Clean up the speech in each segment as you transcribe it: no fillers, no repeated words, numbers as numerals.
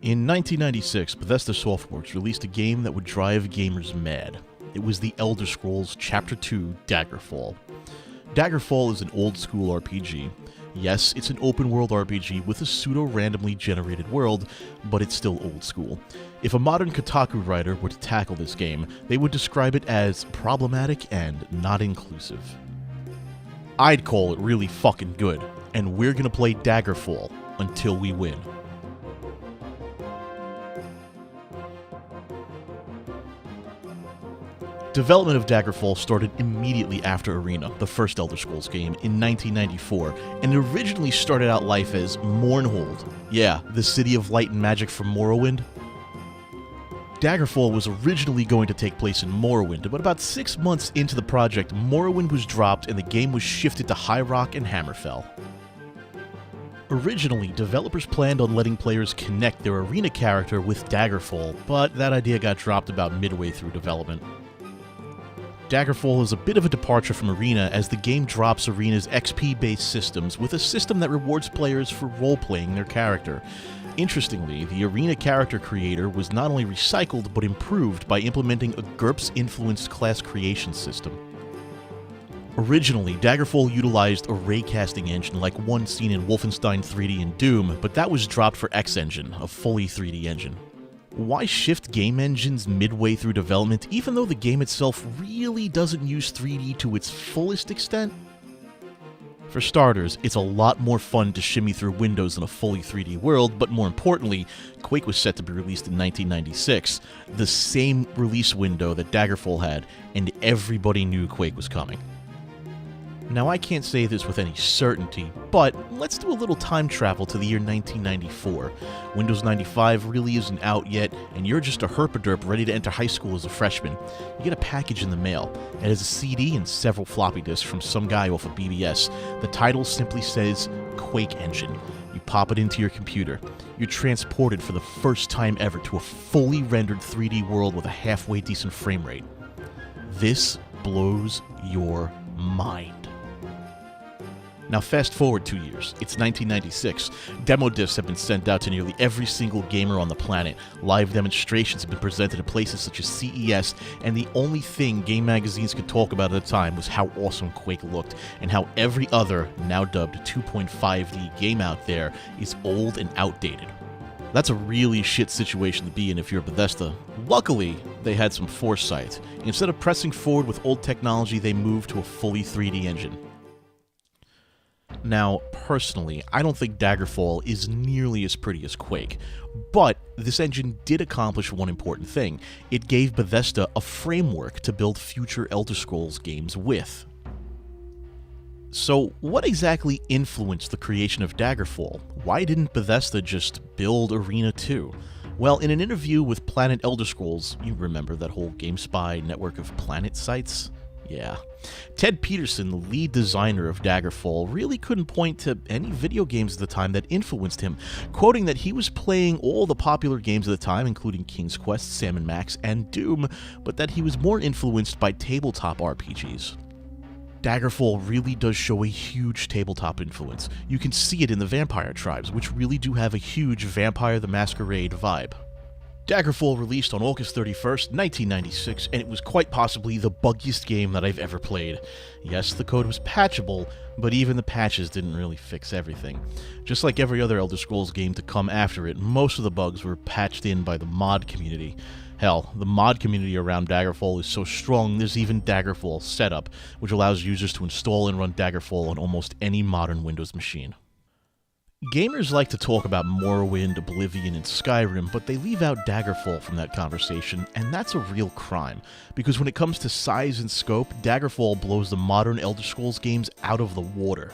In 1996, Bethesda Softworks released a game that would drive gamers mad. It was The Elder Scrolls Chapter 2 Daggerfall. Daggerfall is an old-school RPG. Yes, it's an open-world RPG with a pseudo-randomly generated world, but it's still old school. If a modern Kotaku writer were to tackle this game, they would describe it as problematic and not inclusive. I'd call it really fucking good, and we're gonna play Daggerfall until we win. Development of Daggerfall started immediately after Arena, the first Elder Scrolls game, in 1994, and it originally started out life as Mournhold. Yeah, the city of light and magic from Morrowind. Daggerfall was originally going to take place in Morrowind, but about 6 months into the project, Morrowind was dropped and the game was shifted to High Rock and Hammerfell. Originally, developers planned on letting players connect their Arena character with Daggerfall, but that idea got dropped about midway through development. Daggerfall is a bit of a departure from Arena as the game drops Arena's XP-based systems with a system that rewards players for role-playing their character. Interestingly, the Arena character creator was not only recycled but improved by implementing a GURPS-influenced class creation system. Originally, Daggerfall utilized a raycasting engine like one seen in Wolfenstein 3D and Doom, but that was dropped for X-Engine, a fully 3D engine. Why shift game engines midway through development even though the game itself really doesn't use 3D to its fullest extent? For starters, it's a lot more fun to shimmy through windows in a fully 3D world, but more importantly, Quake was set to be released in 1996, the same release window that Daggerfall had, and everybody knew Quake was coming. Now, I can't say this with any certainty, but let's do a little time travel to the year 1994. Windows 95 really isn't out yet, and you're just a herpaderp ready to enter high school as a freshman. You get a package in the mail. It has a CD and several floppy disks from some guy off of BBS. The title simply says, Quake Engine. You pop it into your computer. You're transported for the first time ever to a fully rendered 3D world with a halfway decent frame rate. This blows your mind. Now fast forward 2 years, it's 1996. Demo discs have been sent out to nearly every single gamer on the planet. Live demonstrations have been presented at places such as CES, and the only thing game magazines could talk about at the time was how awesome Quake looked, and how every other, now dubbed 2.5D game out there is old and outdated. That's a really shit situation to be in if you're Bethesda. Luckily, they had some foresight. Instead of pressing forward with old technology, they moved to a fully 3D engine. Now, personally, I don't think Daggerfall is nearly as pretty as Quake, but this engine did accomplish one important thing. It gave Bethesda a framework to build future Elder Scrolls games with. So, what exactly influenced the creation of Daggerfall? Why didn't Bethesda just build Arena 2? Well, in an interview with Planet Elder Scrolls, you remember that whole GameSpy network of planet sites? Yeah. Ted Peterson, the lead designer of Daggerfall, really couldn't point to any video games at the time that influenced him, quoting that he was playing all the popular games at the time, including King's Quest, Sam & Max, and Doom, but that he was more influenced by tabletop RPGs. Daggerfall really does show a huge tabletop influence. You can see it in the vampire tribes, which really do have a huge Vampire the Masquerade vibe. Daggerfall released on August 31st, 1996, and it was quite possibly the buggiest game that I've ever played. Yes, the code was patchable, but even the patches didn't really fix everything. Just like every other Elder Scrolls game to come after it, most of the bugs were patched in by the mod community. Hell, the mod community around Daggerfall is so strong there's even Daggerfall Setup, which allows users to install and run Daggerfall on almost any modern Windows machine. Gamers like to talk about Morrowind, Oblivion, and Skyrim, but they leave out Daggerfall from that conversation, and that's a real crime, because when it comes to size and scope, Daggerfall blows the modern Elder Scrolls games out of the water.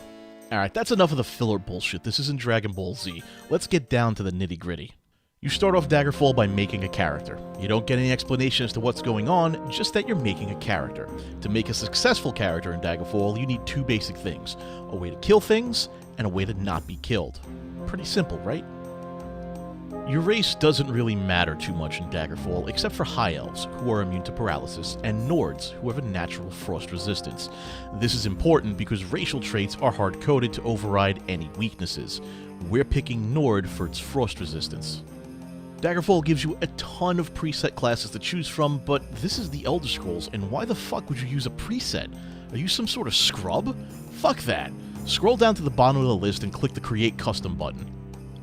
Alright, that's enough of the filler bullshit. This isn't Dragon Ball Z. Let's get down to the nitty-gritty. You start off Daggerfall by making a character. You don't get any explanation as to what's going on, just that you're making a character. To make a successful character in Daggerfall, you need two basic things: a way to kill things, and a way to not be killed. Pretty simple, right? Your race doesn't really matter too much in Daggerfall, except for High Elves, who are immune to paralysis, and Nords, who have a natural frost resistance. This is important because racial traits are hard-coded to override any weaknesses. We're picking Nord for its frost resistance. Daggerfall gives you a ton of preset classes to choose from, but this is the Elder Scrolls, and why the fuck would you use a preset? Are you some sort of scrub? Fuck that. Scroll down to the bottom of the list and click the Create Custom button.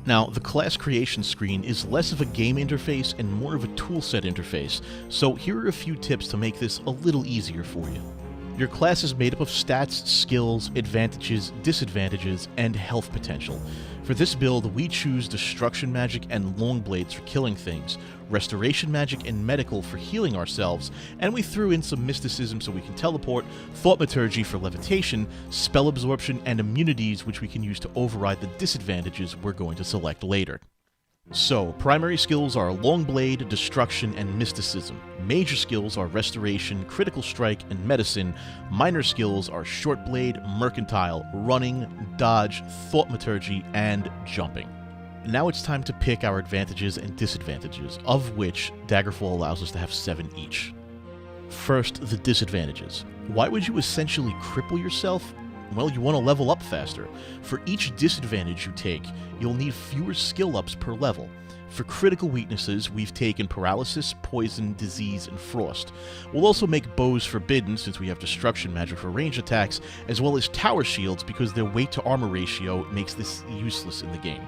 Now, the class creation screen is less of a game interface and more of a toolset interface, so here are a few tips to make this a little easier for you. Your class is made up of stats, skills, advantages, disadvantages, and health potential. For this build, we choose Destruction Magic and Long Blades for killing things, Restoration Magic and Medical for healing ourselves, and we threw in some Mysticism so we can teleport, Thaumaturgy for levitation, Spell Absorption, and Immunities which we can use to override the disadvantages we're going to select later. So, primary skills are Long Blade, Destruction, and Mysticism. Major skills are Restoration, Critical Strike, and Medicine. Minor skills are Short Blade, Mercantile, Running, Dodge, Thaumaturgy, and Jumping. Now it's time to pick our advantages and disadvantages, of which Daggerfall allows us to have 7 each. First, the disadvantages. Why would you essentially cripple yourself? Well, you want to level up faster. For each disadvantage you take, you'll need fewer skill ups per level. For critical weaknesses, we've taken Paralysis, Poison, Disease, and Frost. We'll also make Bows forbidden, since we have Destruction Magic for range attacks, as well as Tower Shields because their weight to armor ratio makes this useless in the game.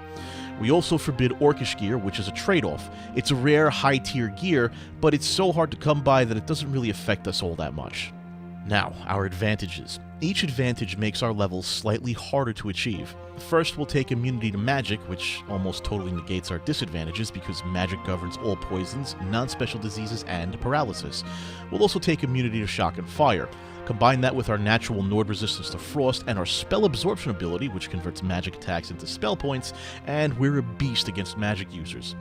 We also forbid Orcish Gear, which is a trade-off. It's a rare, high-tier gear, but it's so hard to come by that it doesn't really affect us all that much. Now, our advantages. Each advantage makes our levels slightly harder to achieve. First, we'll take Immunity to Magic, which almost totally negates our disadvantages because magic governs all poisons, non-special diseases, and paralysis. We'll also take Immunity to Shock and Fire. Combine that with our natural Nord resistance to Frost and our Spell Absorption ability, which converts magic attacks into spell points, and we're a beast against magic users.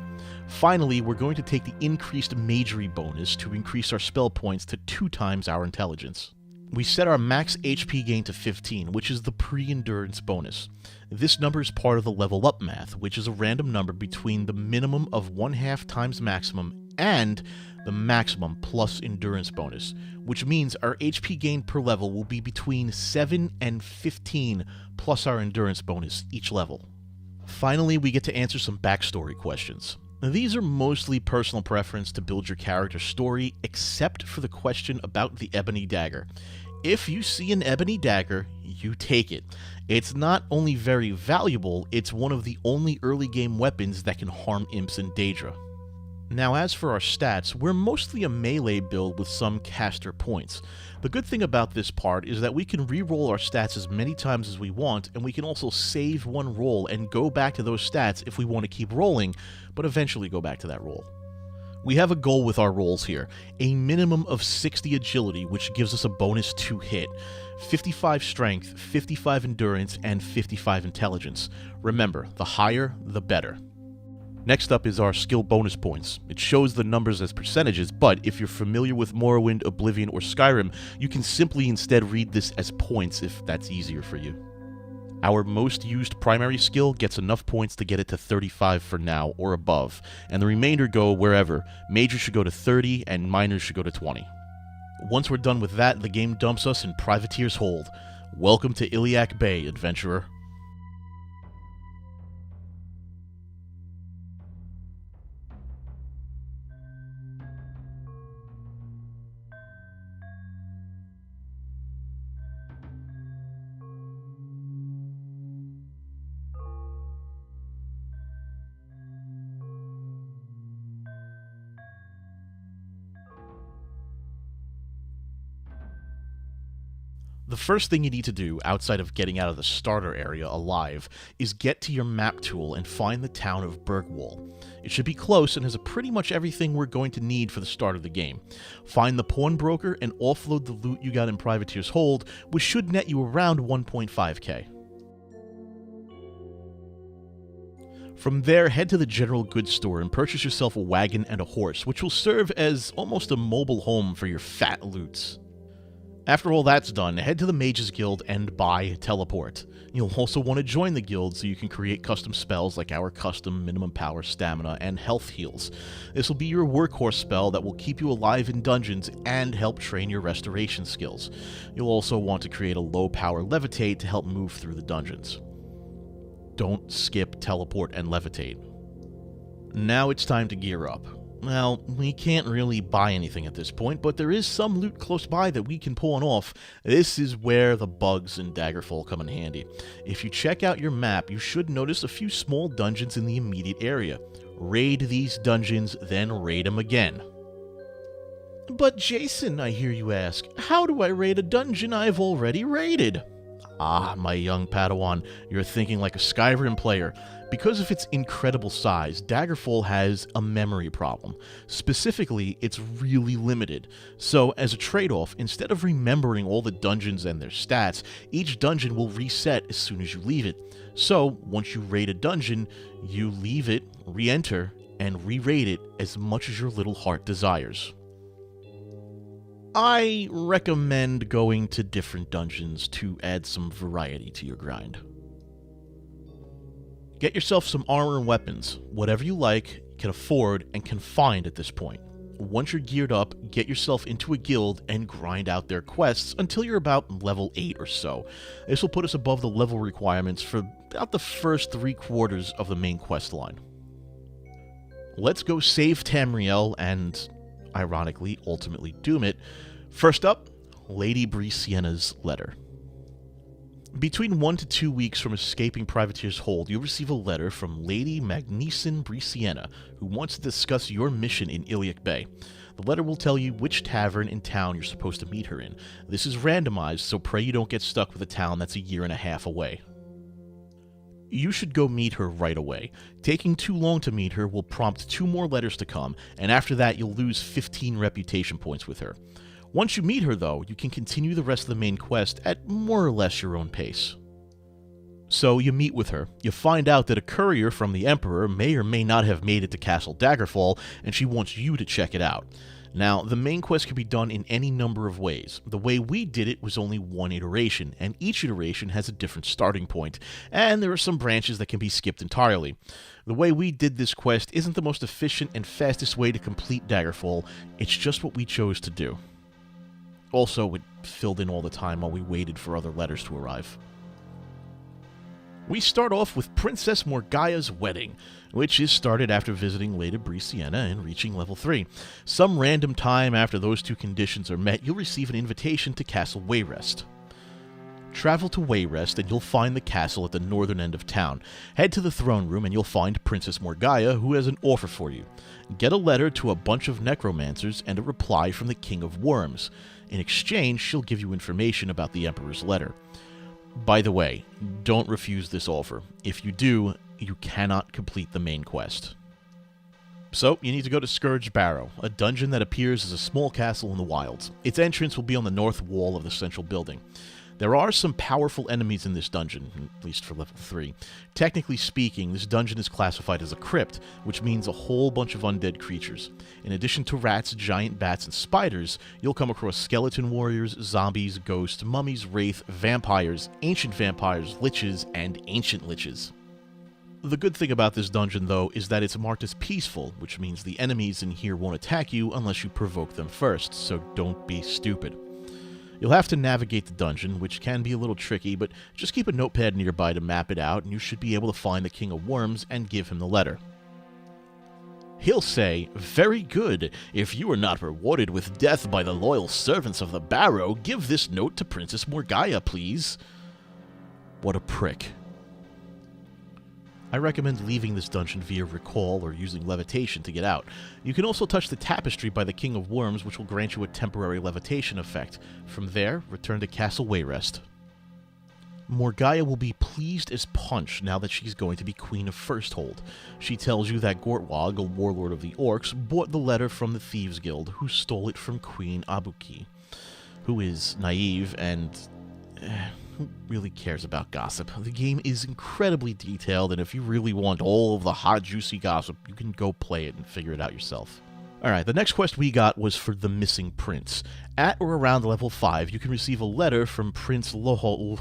Finally, we're going to take the increased Magery bonus to increase our spell points to 2 times our intelligence. We set our max HP gain to 15, which is the pre-endurance bonus. This number is part of the level up math, which is a random number between the minimum of 1/2 times maximum and the maximum plus endurance bonus, which means our HP gain per level will be between 7 and 15 plus our endurance bonus each level. Finally, we get to answer some backstory questions. Now, these are mostly personal preference to build your character's story, except for the question about the Ebony Dagger. If you see an Ebony Dagger, you take it. It's not only very valuable, it's one of the only early game weapons that can harm imps and Daedra. Now, as for our stats, we're mostly a melee build with some caster points. The good thing about this part is that we can re-roll our stats as many times as we want, and we can also save one roll and go back to those stats if we want to keep rolling, but eventually go back to that roll. We have a goal with our rolls here, a minimum of 60 agility, which gives us a bonus to hit, 55 strength, 55 endurance, and 55 intelligence. Remember, the higher, the better. Next up is our skill bonus points. It shows the numbers as percentages, but if you're familiar with Morrowind, Oblivion, or Skyrim, you can simply instead read this as points if that's easier for you. Our most used primary skill gets enough points to get it to 35 for now, or above, and the remainder go wherever. Major should go to 30, and minors should go to 20. Once we're done with that, the game dumps us in Privateer's Hold. Welcome to Iliac Bay, adventurer. The first thing you need to do, outside of getting out of the starter area alive, is get to your map tool and find the town of Bergwall. It should be close and has pretty much everything we're going to need for the start of the game. Find the pawnbroker and offload the loot you got in Privateer's Hold, which should net you around 1.5k. From there, head to the general goods store and purchase yourself a wagon and a horse, which will serve as almost a mobile home for your fat loots. After all that's done, head to the Mages Guild and buy Teleport. You'll also want to join the guild so you can create custom spells like our custom minimum power, stamina, and health heals. This will be your workhorse spell that will keep you alive in dungeons and help train your restoration skills. You'll also want to create a low power levitate to help move through the dungeons. Don't skip Teleport and Levitate. Now it's time to gear up. Well, we can't really buy anything at this point, but there is some loot close by that we can pawn off. This is where the bugs in Daggerfall come in handy. If you check out your map, you should notice a few small dungeons in the immediate area. Raid these dungeons, then raid them again. But Jason, I hear you ask, how do I raid a dungeon I've already raided? Ah, my young Padawan, you're thinking like a Skyrim player. Because of its incredible size, Daggerfall has a memory problem. Specifically, it's really limited. So, as a trade-off, instead of remembering all the dungeons and their stats, each dungeon will reset as soon as you leave it. So, once you raid a dungeon, you leave it, re-enter, and re-raid it as much as your little heart desires. I recommend going to different dungeons to add some variety to your grind. Get yourself some armor and weapons, whatever you like, can afford, and can find at this point. Once you're geared up, get yourself into a guild and grind out their quests until you're about level 8 or so. This will put us above the level requirements for about the first 3/4 of the main quest line. Let's go save Tamriel and, ironically, ultimately doom it. First up, Lady Brisena's letter. Between 1 to 2 weeks from escaping Privateer's hold, you'll receive a letter from Lady Magnificent Brisena, who wants to discuss your mission in Iliac Bay. The letter will tell you which tavern in town you're supposed to meet her in. This is randomized, so pray you don't get stuck with a town that's 1.5 years away. You should go meet her right away. Taking too long to meet her will prompt 2 more letters to come, and after that you'll lose 15 reputation points with her. Once you meet her, though, you can continue the rest of the main quest at more or less your own pace. So you meet with her. You find out that a courier from the Emperor may or may not have made it to Castle Daggerfall, and she wants you to check it out. Now, the main quest can be done in any number of ways. The way we did it was only 1 iteration, and each iteration has a different starting point, and there are some branches that can be skipped entirely. The way we did this quest isn't the most efficient and fastest way to complete Daggerfall, it's just what we chose to do. Also, it filled in all the time while we waited for other letters to arrive. We start off with Princess Morgiah's wedding, which is started after visiting Lady Brisena and reaching level 3. Some random time after those 2 conditions are met, you'll receive an invitation to Castle Wayrest. Travel to Wayrest and you'll find the castle at the northern end of town. Head to the throne room and you'll find Princess Morgiah, who has an offer for you. Get a letter to a bunch of necromancers and a reply from the King of Worms. In exchange, she'll give you information about the Emperor's letter. By the way, don't refuse this offer. If you do, you cannot complete the main quest. So, you need to go to Scourge Barrow, a dungeon that appears as a small castle in the wilds. Its entrance will be on the north wall of the central building. There are some powerful enemies in this dungeon, at least for level 3. Technically speaking, this dungeon is classified as a crypt, which means a whole bunch of undead creatures. In addition to rats, giant bats, and spiders, you'll come across skeleton warriors, zombies, ghosts, mummies, wraith, vampires, ancient vampires, liches, and ancient liches. The good thing about this dungeon, though, is that it's marked as peaceful, which means the enemies in here won't attack you unless you provoke them first, so don't be stupid. You'll have to navigate the dungeon, which can be a little tricky, but just keep a notepad nearby to map it out, and you should be able to find the King of Worms and give him the letter. He'll say, "Very good. If you are not rewarded with death by the loyal servants of the Barrow, give this note to Princess Morgiah, please." What a prick. I recommend leaving this dungeon via recall or using levitation to get out. You can also touch the tapestry by the King of Worms, which will grant you a temporary levitation effect. From there, return to Castle Wayrest. Morgiah will be pleased as punch now that she's going to be Queen of Firsthold. She tells you that Gortwog, a warlord of the Orcs, bought the letter from the Thieves Guild, who stole it from Queen Abuki, who is naive and who really cares about gossip? The game is incredibly detailed, and if you really want all of the hot, juicy gossip, you can go play it and figure it out yourself. Alright, the next quest we got was for the missing prince. At or around level 5, you can receive a letter from Prince Lohoton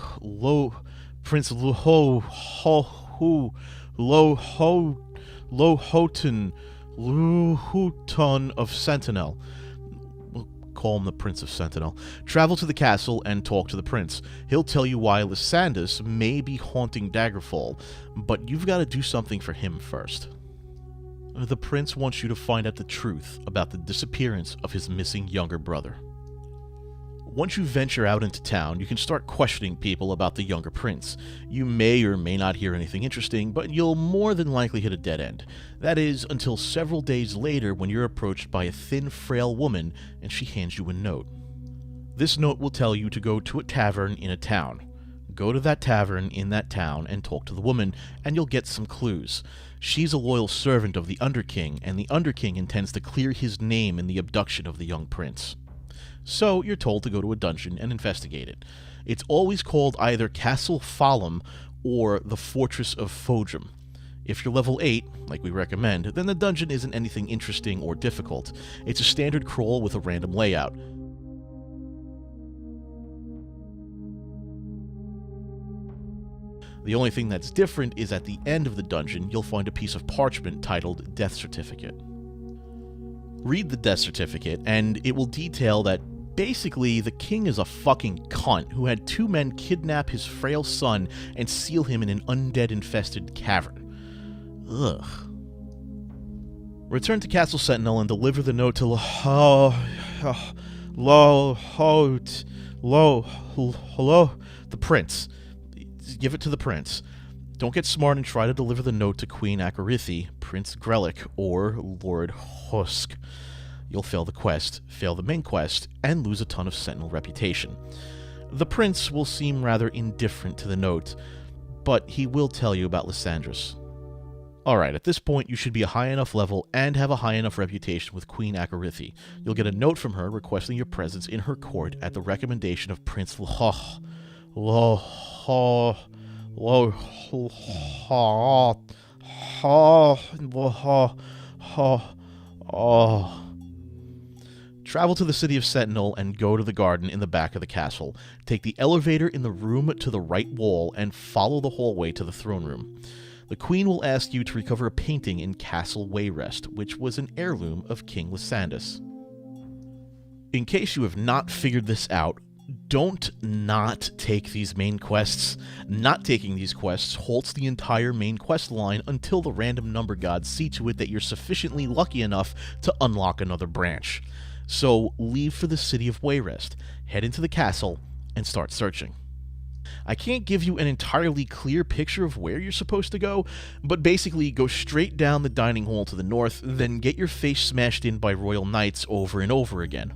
of Sentinel. Call him the Prince of Sentinel. Travel to the castle and talk to the prince. He'll tell you why Lysandus may be haunting Daggerfall, but you've got to do something for him first. The prince wants you to find out the truth about the disappearance of his missing younger brother. Once you venture out into town, you can start questioning people about the younger prince. You may or may not hear anything interesting, but you'll more than likely hit a dead end. That is, until several days later when you're approached by a thin, frail woman and she hands you a note. This note will tell you to go to a tavern in a town. Go to that tavern in that town and talk to the woman, and you'll get some clues. She's a loyal servant of the Underking, and the Underking intends to clear his name in the abduction of the young prince. So you're told to go to a dungeon and investigate it. It's always called either Castle Falum or the Fortress of Fodrum. If you're level 8, like we recommend, then the dungeon isn't anything interesting or difficult. It's a standard crawl with a random layout. The only thing that's different is at the end of the dungeon, you'll find a piece of parchment titled Death Certificate. Read the Death Certificate, and it will detail that basically the king is a fucking cunt who had 2 men kidnap his frail son and seal him in an undead-infested cavern. Ugh. Return to Castle Sentinel and deliver the note to the prince. Give it to the prince. Don't get smart and try to deliver the note to Queen Akorithi, Prince Grelic, or Lord Husk. You'll fail the quest, fail the main quest, and lose a ton of Sentinel reputation. The prince will seem rather indifferent to the note, but he will tell you about Lysandris. Alright, at this point you should be a high enough level and have a high enough reputation with Queen Akorithi. You'll get a note from her requesting your presence in her court at the recommendation of Prince Travel to the city of Sentinel and go to the garden in the back of the castle. Take the elevator in the room to the right wall and follow the hallway to the throne room. The queen will ask you to recover a painting in Castle Wayrest, which was an heirloom of King Lysandris. In case you have not figured this out, don't not take these main quests. Not taking these quests halts the entire main quest line until the random number gods see to it that you're sufficiently lucky enough to unlock another branch. So leave for the city of Wayrest, head into the castle, and start searching. I can't give you an entirely clear picture of where you're supposed to go, but basically go straight down the dining hall to the north, then get your face smashed in by royal knights over and over again.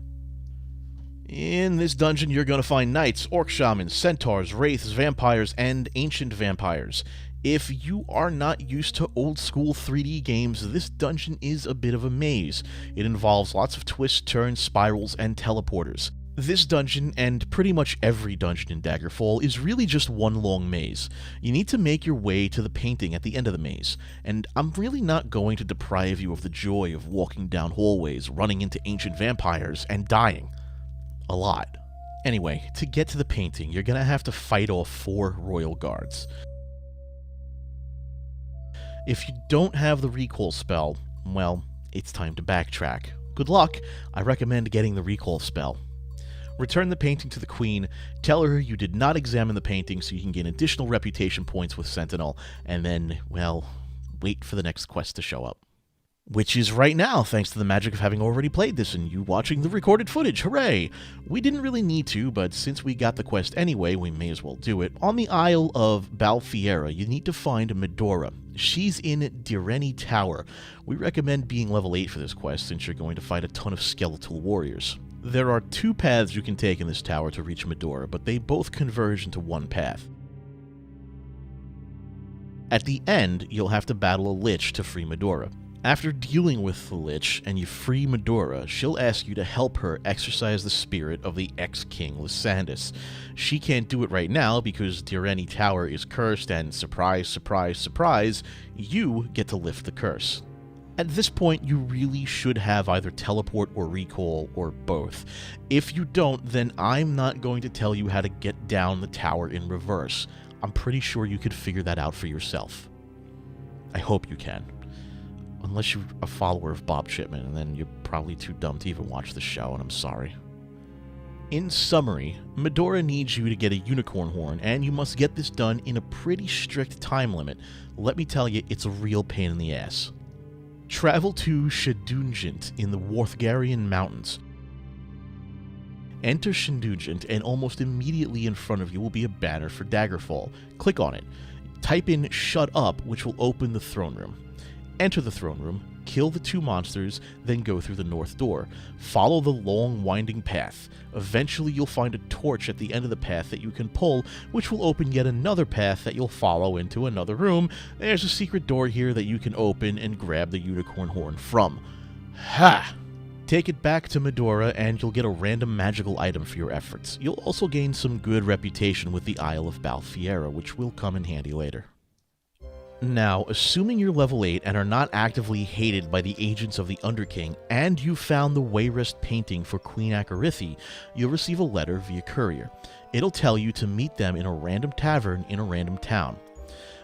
In this dungeon, you're going to find knights, orc shamans, centaurs, wraiths, vampires, and ancient vampires. If you are not used to old-school 3D games, this dungeon is a bit of a maze. It involves lots of twists, turns, spirals, and teleporters. This dungeon, and pretty much every dungeon in Daggerfall, is really just one long maze. You need to make your way to the painting at the end of the maze, and I'm really not going to deprive you of the joy of walking down hallways, running into ancient vampires, and dying. A lot. Anyway, to get to the painting, you're gonna have to fight off 4 royal guards. If you don't have the recall spell, well, it's time to backtrack. Good luck. I recommend getting the recall spell. Return the painting to the queen, tell her you did not examine the painting so you can gain additional reputation points with Sentinel, and then, well, wait for the next quest to show up. Which is right now, thanks to the magic of having already played this and you watching the recorded footage. Hooray! We didn't really need to, but since we got the quest anyway, we may as well do it. On the Isle of Balfiera, you need to find Medora. She's in Direni Tower. We recommend being level 8 for this quest since you're going to fight a ton of skeletal warriors. There are 2 paths you can take in this tower to reach Medora, but they both converge into one path. At the end, you'll have to battle a lich to free Medora. After dealing with the lich and you free Medora, she'll ask you to help her exercise the spirit of the ex-king Lysandris. She can't do it right now because Direni Tower is cursed and surprise, surprise, surprise, you get to lift the curse. At this point, you really should have either teleport or recall or both. If you don't, then I'm not going to tell you how to get down the tower in reverse. I'm pretty sure you could figure that out for yourself. I hope you can. Unless you're a follower of Bob Chipman, and then you're probably too dumb to even watch the show, and I'm sorry. In summary, Medora needs you to get a unicorn horn, and you must get this done in a pretty strict time limit. Let me tell you, it's a real pain in the ass. Travel to Shedungent in the Warthgarian Mountains. Enter Shedungent, and almost immediately in front of you will be a banner for Daggerfall. Click on it. Type in "Shut Up," which will open the throne room. Enter the throne room, kill the 2 monsters, then go through the north door. Follow the long, winding path. Eventually, you'll find a torch at the end of the path that you can pull, which will open yet another path that you'll follow into another room. There's a secret door here that you can open and grab the unicorn horn from. Ha! Take it back to Medora, and you'll get a random magical item for your efforts. You'll also gain some good reputation with the Isle of Balfiera, which will come in handy later. Now, assuming you're level 8 and are not actively hated by the agents of the Underking, and you found the Wayrest painting for Queen Akorithi, you'll receive a letter via courier. It'll tell you to meet them in a random tavern in a random town.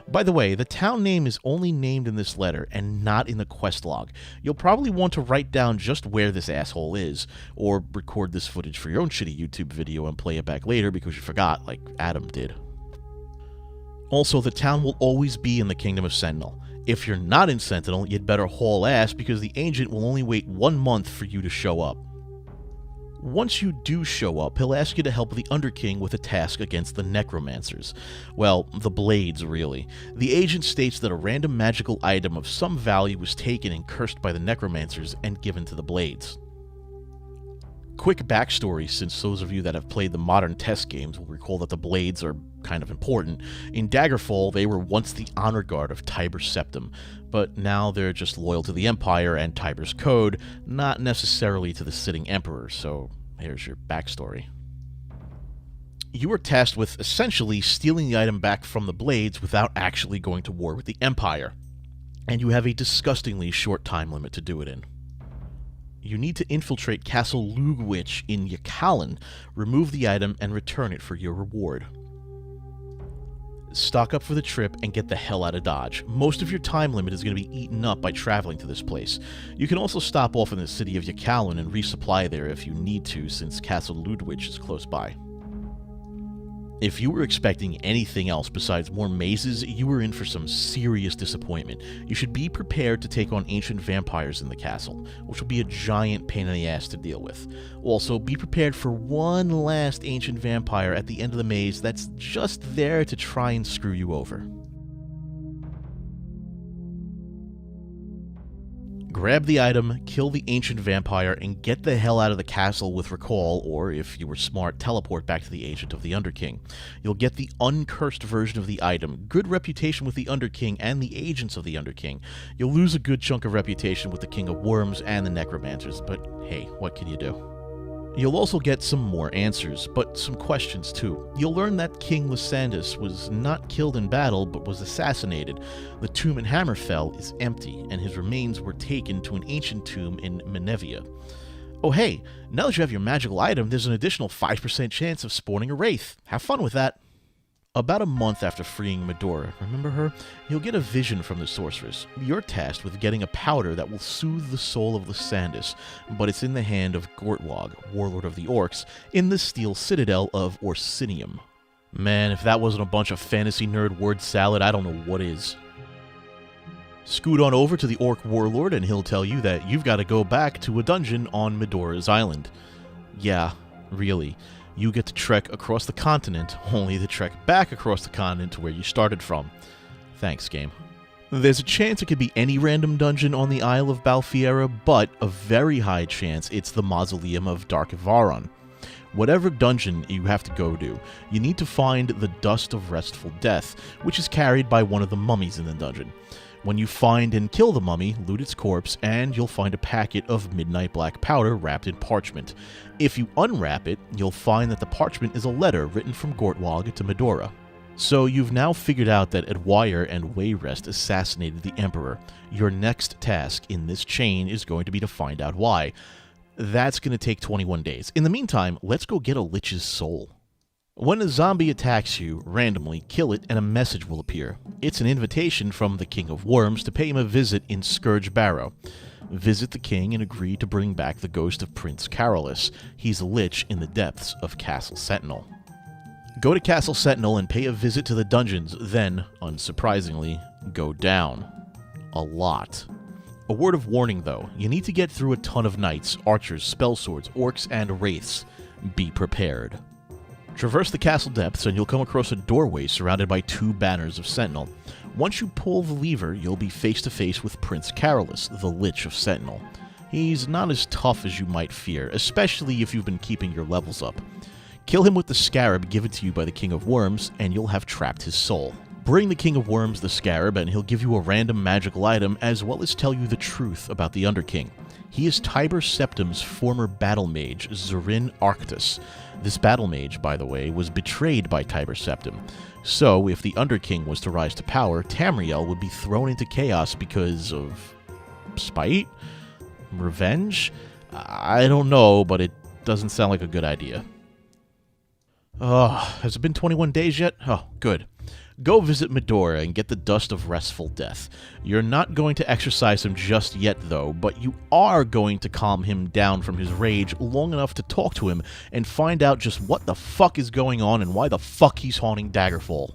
By the way, the town name is only named in this letter and not in the quest log. You'll probably want to write down just where this asshole is, or record this footage for your own shitty YouTube video and play it back later because you forgot, like Adam did. Also, the town will always be in the Kingdom of Sentinel. If you're not in Sentinel, you'd better haul ass because the agent will only wait 1 month for you to show up. Once you do show up, he'll ask you to help the Underking with a task against the Necromancers. Well, the Blades, really. The agent states that a random magical item of some value was taken and cursed by the Necromancers and given to the Blades. Quick backstory, since those of you that have played the modern test games will recall that the Blades are kind of important. In Daggerfall, they were once the honor guard of Tiber Septim, but now they're just loyal to the Empire and Tiber's code, not necessarily to the sitting Emperor, so here's your backstory. You are tasked with essentially stealing the item back from the Blades without actually going to war with the Empire, and you have a disgustingly short time limit to do it in. You need to infiltrate Castle Lugwich in Yakalan, remove the item, and return it for your reward. Stock up for the trip and get the hell out of Dodge. Most of your time limit is going to be eaten up by traveling to this place. You can also stop off in the city of Yakalan and resupply there if you need to, since Castle Ludwig is close by. If you were expecting anything else besides more mazes, you were in for some serious disappointment. You should be prepared to take on ancient vampires in the castle, which will be a giant pain in the ass to deal with. Also, be prepared for one last ancient vampire at the end of the maze that's just there to try and screw you over. Grab the item, kill the ancient vampire, and get the hell out of the castle with recall, or if you were smart, teleport back to the agent of the Underking. You'll get the uncursed version of the item, good reputation with the Underking and the agents of the Underking. You'll lose a good chunk of reputation with the King of Worms and the Necromancers, but hey, what can you do? You'll also get some more answers, but some questions too. You'll learn that King Lysandus was not killed in battle, but was assassinated. The tomb in Hammerfell is empty, and his remains were taken to an ancient tomb in Menevia. Oh hey, now that you have your magical item, there's an additional 5% chance of spawning a wraith. Have fun with that! About a month after freeing Medora, remember her? You'll get a vision from the sorceress. You're tasked with getting a powder that will soothe the soul of Lysandus, but it's in the hand of Gortwog, warlord of the Orcs, in the steel citadel of Orsinium. Man, if that wasn't a bunch of fantasy nerd word salad, I don't know what is. Scoot on over to the Orc warlord and he'll tell you that you've got to go back to a dungeon on Medora's island. Yeah, really. You get to trek across the continent, only to trek back across the continent to where you started from. Thanks, game. There's a chance it could be any random dungeon on the Isle of Balfiera, but a very high chance it's the Mausoleum of Dark Varon. Whatever dungeon you have to go to, you need to find the Dust of Restful Death, which is carried by one of the mummies in the dungeon. When you find and kill the mummy, loot its corpse, and you'll find a packet of midnight black powder wrapped in parchment. If you unwrap it, you'll find that the parchment is a letter written from Gortwog to Medora. So you've now figured out that Edwire and Wayrest assassinated the Emperor. Your next task in this chain is going to be to find out why. That's going to take 21 days. In the meantime, let's go get a lich's soul. When a zombie attacks you, randomly kill it and a message will appear. It's an invitation from the King of Worms to pay him a visit in Scourge Barrow. Visit the king and agree to bring back the ghost of Prince Carolus. He's a lich in the depths of Castle Sentinel. Go to Castle Sentinel and pay a visit to the dungeons, then, unsurprisingly, go down. A lot. A word of warning though, you need to get through a ton of knights, archers, spell swords, orcs, and wraiths. Be prepared. Traverse the castle depths and you'll come across a doorway surrounded by 2 banners of Sentinel. Once you pull the lever, you'll be face to face with Prince Carolus, the Lich of Sentinel. He's not as tough as you might fear, especially if you've been keeping your levels up. Kill him with the scarab given to you by the King of Worms, and you'll have trapped his soul. Bring the King of Worms the scarab, and he'll give you a random magical item, as well as tell you the truth about the Underking. He is Tiber Septim's former battle mage, Zurin Arctus. This battle mage, by the way, was betrayed by Tiber Septim. So, if the Underking was to rise to power, Tamriel would be thrown into chaos because of spite? Revenge? I don't know, but it doesn't sound like a good idea. Oh, has it been 21 days yet? Oh, good. Go visit Medora and get the dust of restful death. You're not going to exorcise him just yet, though, but you are going to calm him down from his rage long enough to talk to him and find out just what the fuck is going on and why the fuck he's haunting Daggerfall.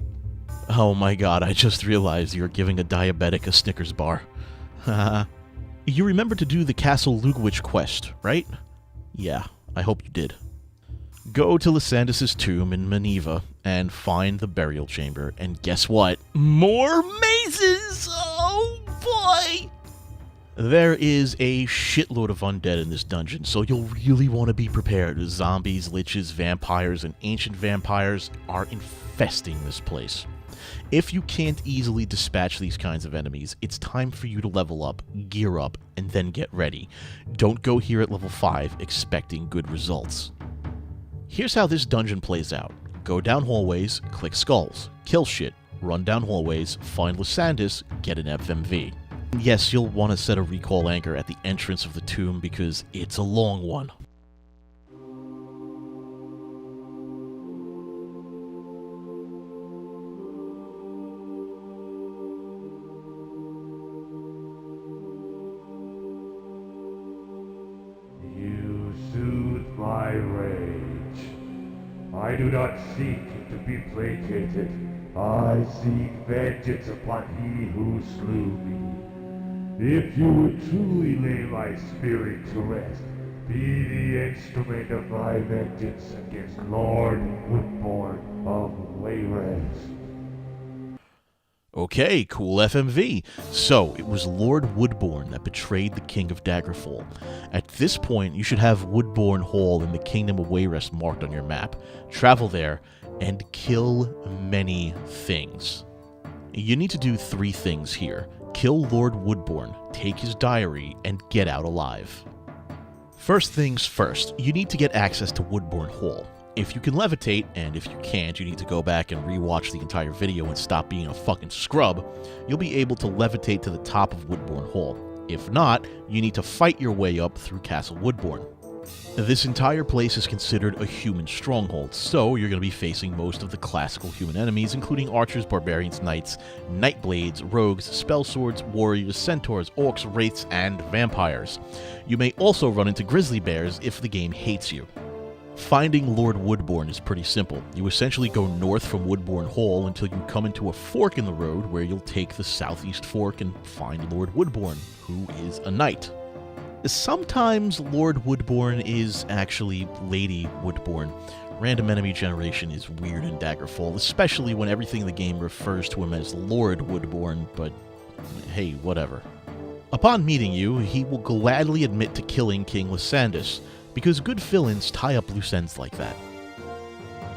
Oh my god, I just realized you're giving a diabetic a Snickers bar. Haha. You remember to do the Castle Lugwitch quest, right? Yeah, I hope you did. Go to Lysandus' tomb in Minerva and find the burial chamber, and guess what? More mazes! Oh boy! There is a shitload of undead in this dungeon, so you'll really want to be prepared. Zombies, liches, vampires, and ancient vampires are infesting this place. If you can't easily dispatch these kinds of enemies, it's time for you to level up, gear up, and then get ready. Don't go here at level 5 expecting good results. Here's how this dungeon plays out. Go down hallways, click skulls, kill shit, run down hallways, find Lysandus, get an FMV. Yes, you'll want to set a recall anchor at the entrance of the tomb because it's a long one. You soothe my rage. I do not seek to be placated. I seek vengeance upon he who slew me. If you would truly lay my spirit to rest, be the instrument of my vengeance against Lord Woodborn of Wayrest. Okay, cool FMV. So, it was Lord Woodborn that betrayed the King of Daggerfall. At this point, you should have Woodborn Hall in the Kingdom of Wayrest marked on your map. Travel there, and kill many things. You need to do 3 things here. Kill Lord Woodborn, take his diary, and get out alive. First things first, you need to get access to Woodborn Hall. If you can levitate, and if you can't, you need to go back and rewatch the entire video and stop being a fucking scrub, you'll be able to levitate to the top of Woodborn Hall. If not, you need to fight your way up through Castle Woodborn. This entire place is considered a human stronghold, so you're going to be facing most of the classical human enemies, including archers, barbarians, knights, nightblades, rogues, spell swords, warriors, centaurs, orcs, wraiths, and vampires. You may also run into grizzly bears if the game hates you. Finding Lord Woodborn is pretty simple. You essentially go north from Woodborn Hall until you come into a fork in the road where you'll take the southeast fork and find Lord Woodborn, who is a knight. Sometimes Lord Woodborn is actually Lady Woodborn. Random enemy generation is weird in Daggerfall, especially when everything in the game refers to him as Lord Woodborn, but hey, whatever. Upon meeting you, he will gladly admit to killing King Lysandus, because good villains tie up loose ends like that.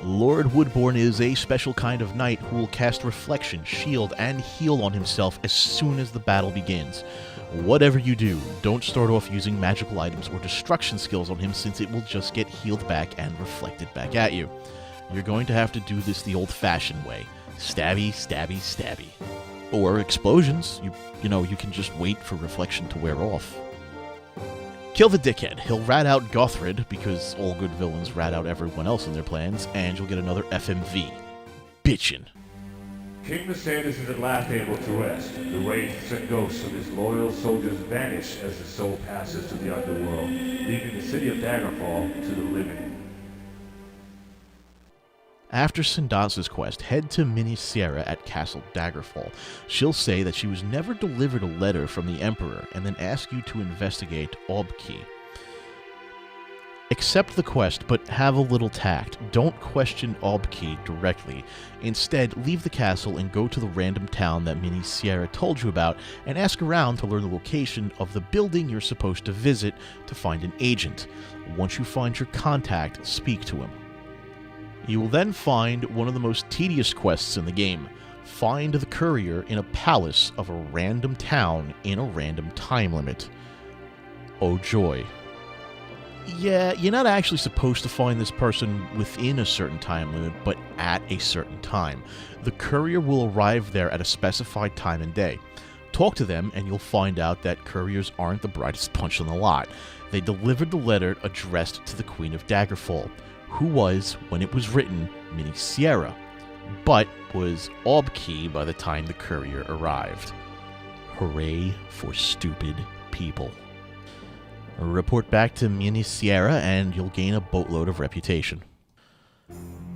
Lord Woodborn is a special kind of knight who will cast Reflection, Shield, and Heal on himself as soon as the battle begins. Whatever you do, don't start off using magical items or destruction skills on him since it will just get healed back and reflected back at you. You're going to have to do this the old-fashioned way. Stabby, stabby, stabby. Or explosions. You can just wait for Reflection to wear off. Kill the dickhead. He'll rat out Gothrid, because all good villains rat out everyone else in their plans, and you'll get another FMV. Bitchin'. King Lysandus is at last able to rest. The wraiths and ghosts of his loyal soldiers vanish as the soul passes to the underworld, leaving the city of Daggerfall to the living. After Syndasa's quest, head to Mynisera at Castle Daggerfall. She'll say that she was never delivered a letter from the Emperor, and then ask you to investigate Obki. Accept the quest, but have a little tact. Don't question Obki directly. Instead, leave the castle and go to the random town that Mynisera told you about, and ask around to learn the location of the building you're supposed to visit to find an agent. Once you find your contact, speak to him. You will then find one of the most tedious quests in the game. Find the courier in a palace of a random town in a random time limit. Oh joy. Yeah, you're not actually supposed to find this person within a certain time limit, but at a certain time. The courier will arrive there at a specified time and day. Talk to them, and you'll find out that couriers aren't the brightest punch in the lot. They delivered the letter addressed to the Queen of Daggerfall, who was, when it was written, Mynisera, but was Obki by the time the courier arrived. Hooray for stupid people. Report back to Mynisera and you'll gain a boatload of reputation.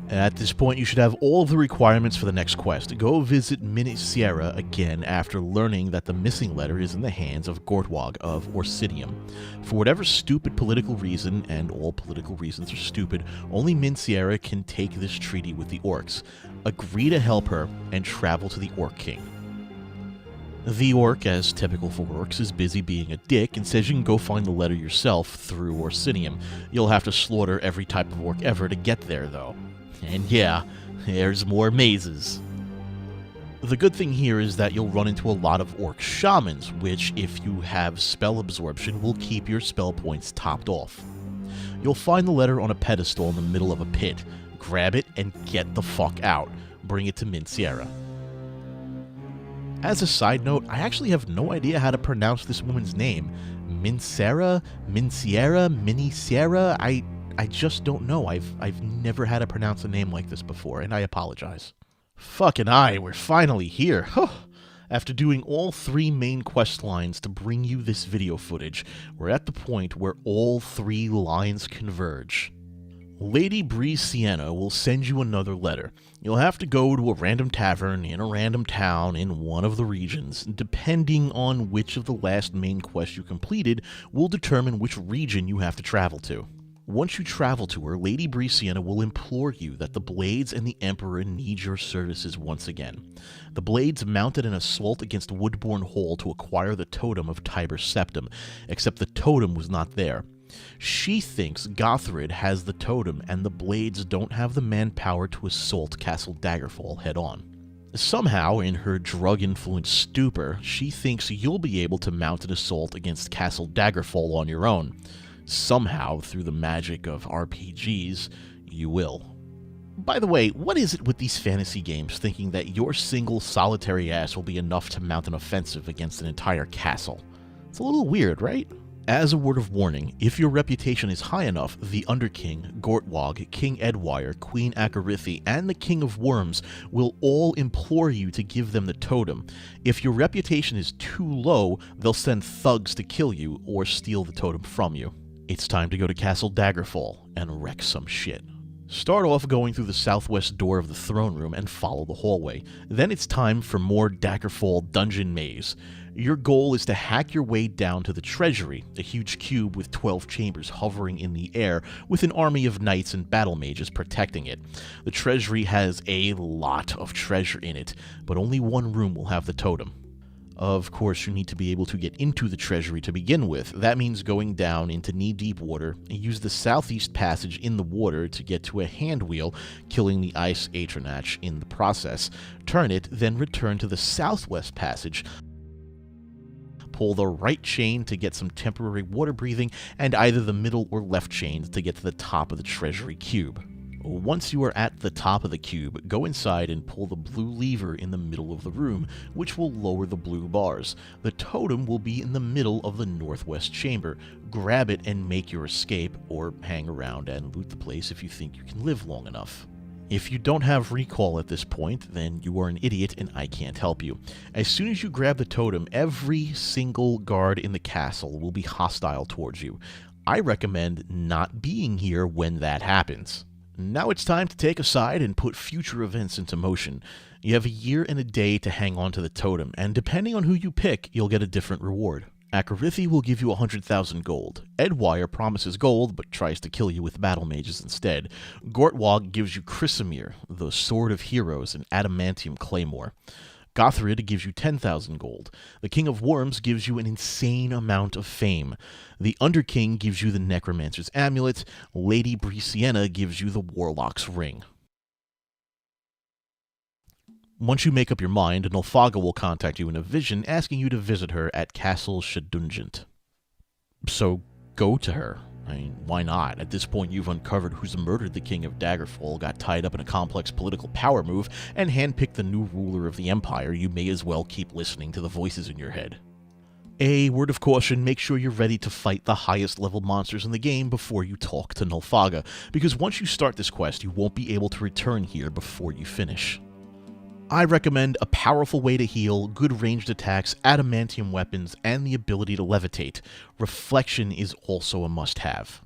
At this point, you should have all of the requirements for the next quest. Go visit Mynisera again after learning that the missing letter is in the hands of Gortwog of Orsidium. For whatever stupid political reason, and all political reasons are stupid, only Mynisera can take this treaty with the orcs. Agree to help her and travel to the Orc King. The orc, as typical for orcs, is busy being a dick and says you can go find the letter yourself through Orsidium. You'll have to slaughter every type of orc ever to get there, though. And yeah, there's more mazes. The good thing here is that you'll run into a lot of orc shamans, which, if you have spell absorption, will keep your spell points topped off. You'll find the letter on a pedestal in the middle of a pit. Grab it and get the fuck out. Bring it to Mynisera. As a side note, I actually have no idea how to pronounce this woman's name. Mynisera? I just don't know. I've never had to pronounce a name like this before, and I apologize. Fucking we're finally here. After doing all 3 main quest lines to bring you this video footage, we're at the point where all 3 lines converge. Lady Bree Sienna will send you another letter. You'll have to go to a random tavern in a random town in one of the regions. Depending on which of the last main quests you completed will determine which region you have to travel to. Once you travel to her, Lady Bree Sienna will implore you that the Blades and the Emperor need your services once again. The Blades mounted an assault against Woodbourne Hall to acquire the totem of Tiber Septim, except the totem was not there. She thinks Gothrid has the totem and the Blades don't have the manpower to assault Castle Daggerfall head-on. Somehow, in her drug-influenced stupor, she thinks you'll be able to mount an assault against Castle Daggerfall on your own. Somehow, through the magic of RPGs, you will. By the way, what is it with these fantasy games thinking that your single solitary ass will be enough to mount an offensive against an entire castle? It's a little weird, right? As a word of warning, if your reputation is high enough, the Underking, Gortwog, King Edwire, Queen Akorithi, and the King of Worms will all implore you to give them the totem. If your reputation is too low, they'll send thugs to kill you or steal the totem from you. It's time to go to Castle Daggerfall and wreck some shit. Start off going through the southwest door of the throne room and follow the hallway. Then it's time for more Daggerfall dungeon maze. Your goal is to hack your way down to the treasury, a huge cube with 12 chambers hovering in the air with an army of knights and battle mages protecting it. The treasury has a lot of treasure in it, but only one room will have the totem. Of course, you need to be able to get into the treasury to begin with. That means going down into knee-deep water and use the southeast passage in the water to get to a hand wheel, killing the ice Atronach in the process. Turn it, then return to the southwest passage. Pull the right chain to get some temporary water breathing, and either the middle or left chains to get to the top of the treasury cube. Once you are at the top of the cube, go inside and pull the blue lever in the middle of the room, which will lower the blue bars. The totem will be in the middle of the northwest chamber. Grab it and make your escape, or hang around and loot the place if you think you can live long enough. If you don't have recall at this point, then you are an idiot and I can't help you. As soon as you grab the totem, every single guard in the castle will be hostile towards you. I recommend not being here when that happens. Now it's time to take a side and put future events into motion. You have a year and a day to hang on to the totem, and depending on who you pick, you'll get a different reward. Akorithi will give you 100,000 gold. Edwire promises gold, but tries to kill you with battle mages instead. Gortwog gives you Chrysamere, the Sword of Heroes, and Adamantium Claymore. Gothrid gives you 10,000 gold. The King of Worms gives you an insane amount of fame. The Underking gives you the Necromancer's Amulet. Lady Brisiena gives you the Warlock's Ring. Once you make up your mind, Nulfaga will contact you in a vision asking you to visit her at Castle Shadungent. So go to her. I mean, why not? At this point, you've uncovered who's murdered the King of Daggerfall, got tied up in a complex political power move, and handpicked the new ruler of the Empire. You may as well keep listening to the voices in your head. A word of caution, make sure you're ready to fight the highest level monsters in the game before you talk to Nulfaga, because once you start this quest, you won't be able to return here before you finish. I recommend a powerful way to heal, good ranged attacks, adamantium weapons, and the ability to levitate. Reflection is also a must-have.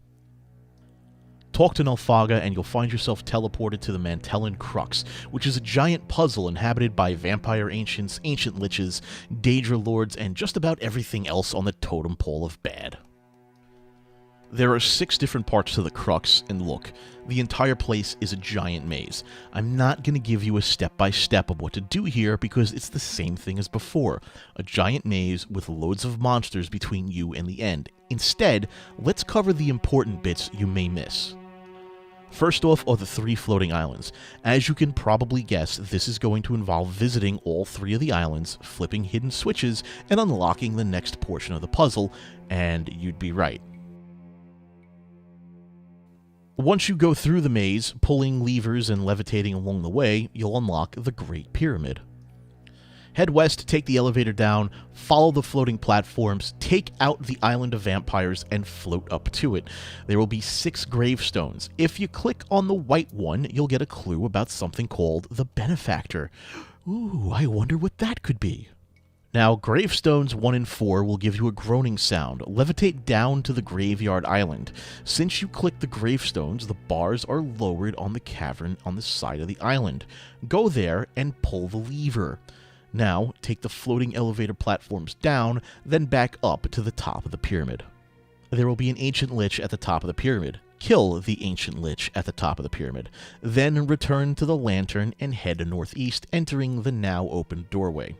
Talk to Nulfaga and you'll find yourself teleported to the Mantellan Crux, which is a giant puzzle inhabited by vampire ancients, ancient liches, Daedra lords, and just about everything else on the totem pole of bad. There are 6 different parts to the Crux, and look, the entire place is a giant maze. I'm not going to give you a step-by-step of what to do here because it's the same thing as before, a giant maze with loads of monsters between you and the end. Instead, let's cover the important bits you may miss. First off are the 3 floating islands. As you can probably guess, this is going to involve visiting all 3 of the islands, flipping hidden switches, and unlocking the next portion of the puzzle, and you'd be right. Once you go through the maze, pulling levers and levitating along the way, you'll unlock the Great Pyramid. Head west, take the elevator down, follow the floating platforms, take out the island of vampires, and float up to it. There will be 6 gravestones. If you click on the white one, you'll get a clue about something called the Benefactor. Ooh, I wonder what that could be. Now, gravestones 1 and 4 will give you a groaning sound. Levitate down to the graveyard island. Since you click the gravestones, the bars are lowered on the cavern on the side of the island. Go there and pull the lever. Now, take the floating elevator platforms down, then back up to the top of the pyramid. There will be an ancient lich at the top of the pyramid. Kill the ancient lich at the top of the pyramid. Then return to the lantern and head northeast, entering the now open doorway.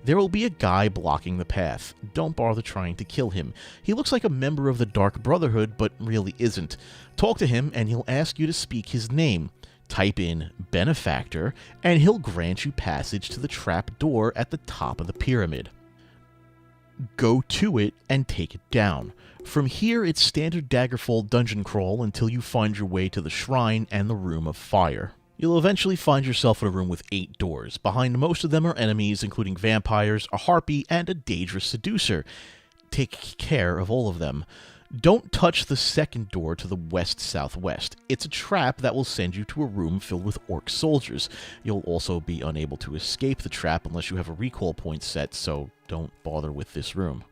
There will be a guy blocking the path. Don't bother trying to kill him. He looks like a member of the Dark Brotherhood, but really isn't. Talk to him and he'll ask you to speak his name. Type in Benefactor, and he'll grant you passage to the trap door at the top of the pyramid. Go to it and take it down. From here, it's standard Daggerfall dungeon crawl until you find your way to the shrine and the Room of Fire. You'll eventually find yourself in a room with 8 doors. Behind most of them are enemies, including vampires, a harpy, and a Daedra seducer. Take care of all of them. Don't touch the second door to the west-southwest. It's a trap that will send you to a room filled with orc soldiers. You'll also be unable to escape the trap unless you have a recall point set, so don't bother with this room.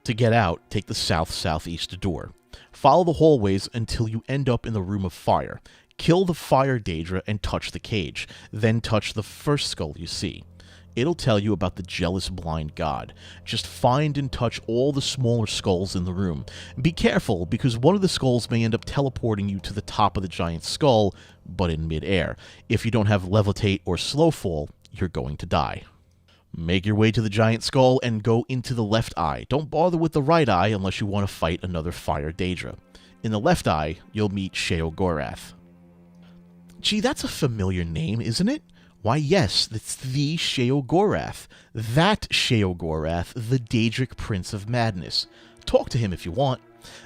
To get out, take the south-southeast door. Follow the hallways until you end up in the Room of Fire. Kill the Fire Daedra and touch the cage. Then touch the first skull you see. It'll tell you about the jealous blind god. Just find and touch all the smaller skulls in the room. Be careful, because one of the skulls may end up teleporting you to the top of the giant skull, but in mid-air. If you don't have levitate or slow fall, you're going to die. Make your way to the giant skull and go into the left eye. Don't bother with the right eye unless you want to fight another Fire Daedra. In the left eye, you'll meet Sheogorath. Gee, that's a familiar name, isn't it? Why, yes, it's the Sheogorath. That Sheogorath, the Daedric Prince of Madness. Talk to him if you want.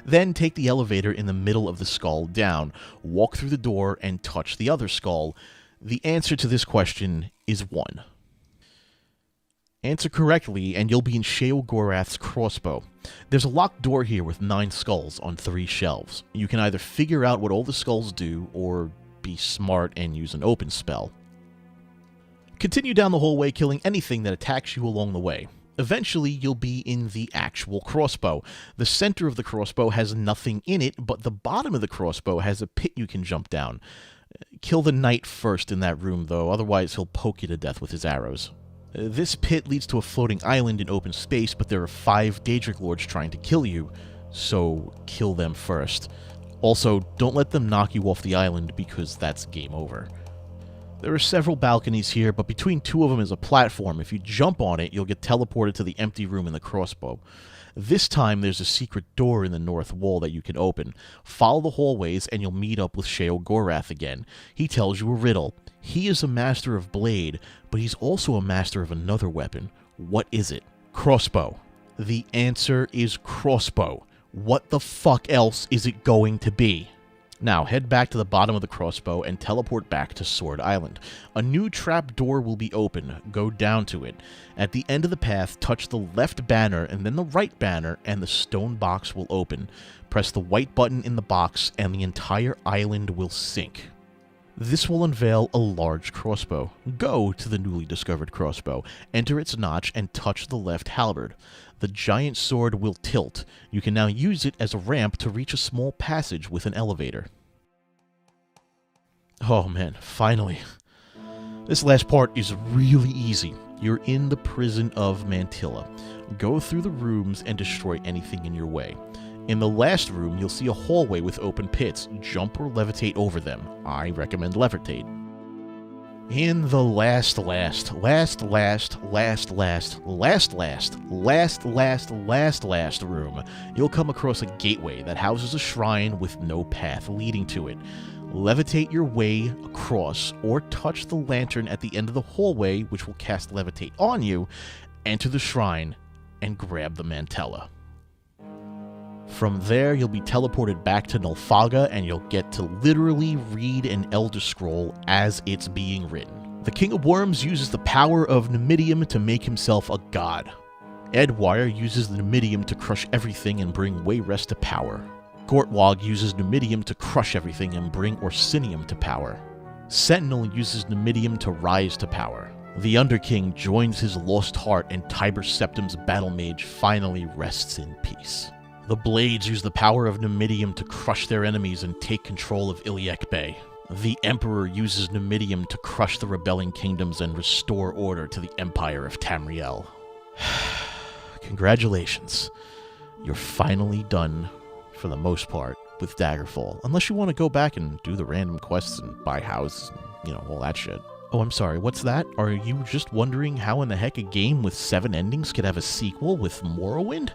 Then take the elevator in the middle of the skull down, walk through the door, and touch the other skull. The answer to this question is 1. Answer correctly, and you'll be in Sheogorath's crossbow. There's a locked door here with 9 skulls on 3 shelves. You can either figure out what all the skulls do, or be smart and use an open spell. Continue down the hallway, killing anything that attacks you along the way. Eventually, you'll be in the actual crossbow. The center of the crossbow has nothing in it, but the bottom of the crossbow has a pit you can jump down. Kill the knight first in that room, though, otherwise he'll poke you to death with his arrows. This pit leads to a floating island in open space, but there are 5 Daedric Lords trying to kill you, so kill them first. Also, don't let them knock you off the island, because that's game over. There are several balconies here, but between 2 of them is a platform. If you jump on it, you'll get teleported to the empty room in the crossbow. This time, there's a secret door in the north wall that you can open. Follow the hallways, and you'll meet up with Sheogorath again. He tells you a riddle. He is a master of blade, but he's also a master of another weapon. What is it? Crossbow. The answer is crossbow. What the fuck else is it going to be? Now, head back to the bottom of the crossbow and teleport back to Sword Island. A new trap door will be open. Go down to it. At the end of the path, touch the left banner and then the right banner, and the stone box will open. Press the white button in the box, and the entire island will sink. This will unveil a large crossbow. Go to the newly discovered crossbow, enter its notch, and touch the left halberd. The giant sword will tilt. You can now use it as a ramp to reach a small passage with an elevator. Oh man, finally. This last part is really easy. You're in the prison of Mantella. Go through the rooms and destroy anything in your way. In the last room, you'll see a hallway with open pits. Jump or levitate over them. I recommend levitate. In the last room, you'll come across a gateway that houses a shrine with no path leading to it. Levitate your way across, or touch the lantern at the end of the hallway, which will cast levitate on you, enter the shrine, and grab the Mantella. From there, you'll be teleported back to Nulfaga, and you'll get to literally read an Elder Scroll as it's being written. The King of Worms uses the power of Numidium to make himself a god. Edwire uses the Numidium to crush everything and bring Wayrest to power. Gortwog uses Numidium to crush everything and bring Orsinium to power. Sentinel uses Numidium to rise to power. The Underking joins his lost heart, and Tiber Septim's battle mage finally rests in peace. The Blades use the power of Numidium to crush their enemies and take control of Iliek Bay. The Emperor uses Numidium to crush the rebelling kingdoms and restore order to the Empire of Tamriel. Congratulations. You're finally done, for the most part, with Daggerfall. Unless you want to go back and do the random quests and buy houses and, all that shit. Oh, I'm sorry, what's that? Are you just wondering how in the heck a game with 7 endings could have a sequel with Morrowind?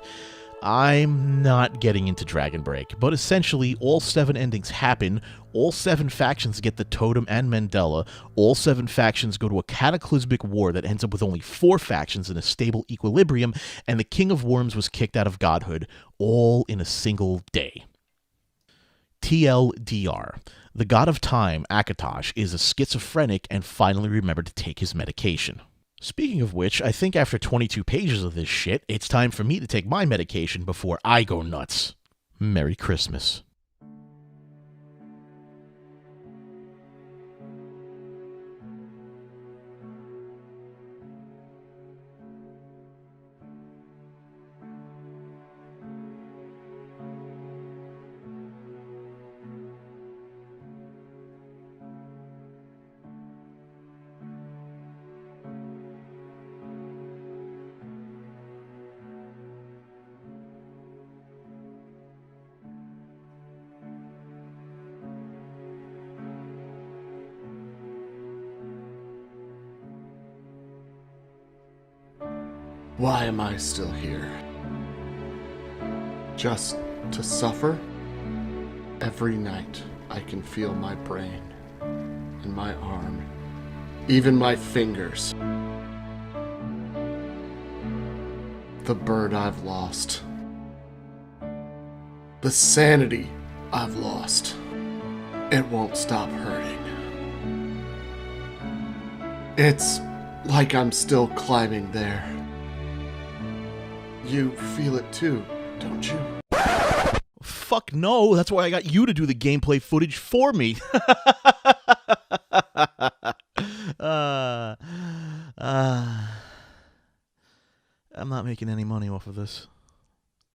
I'm not getting into Dragon Break, but essentially all 7 endings happen, all 7 factions get the totem and Mantella, all 7 factions go to a cataclysmic war that ends up with only 4 factions in a stable equilibrium, and the King of Worms was kicked out of godhood, all in a single day. TLDR. The god of time, Akatosh, is a schizophrenic and finally remembered to take his medication. Speaking of which, I think after 22 pages of this shit, it's time for me to take my medication before I go nuts. Merry Christmas. Why am I still here? Just to suffer? Every night I can feel my brain and my arm, even my fingers. The bird I've lost. The sanity I've lost. It won't stop hurting. It's like I'm still climbing there. You feel it too, don't you? Fuck no, that's why I got you to do the gameplay footage for me. I'm not making any money off of this.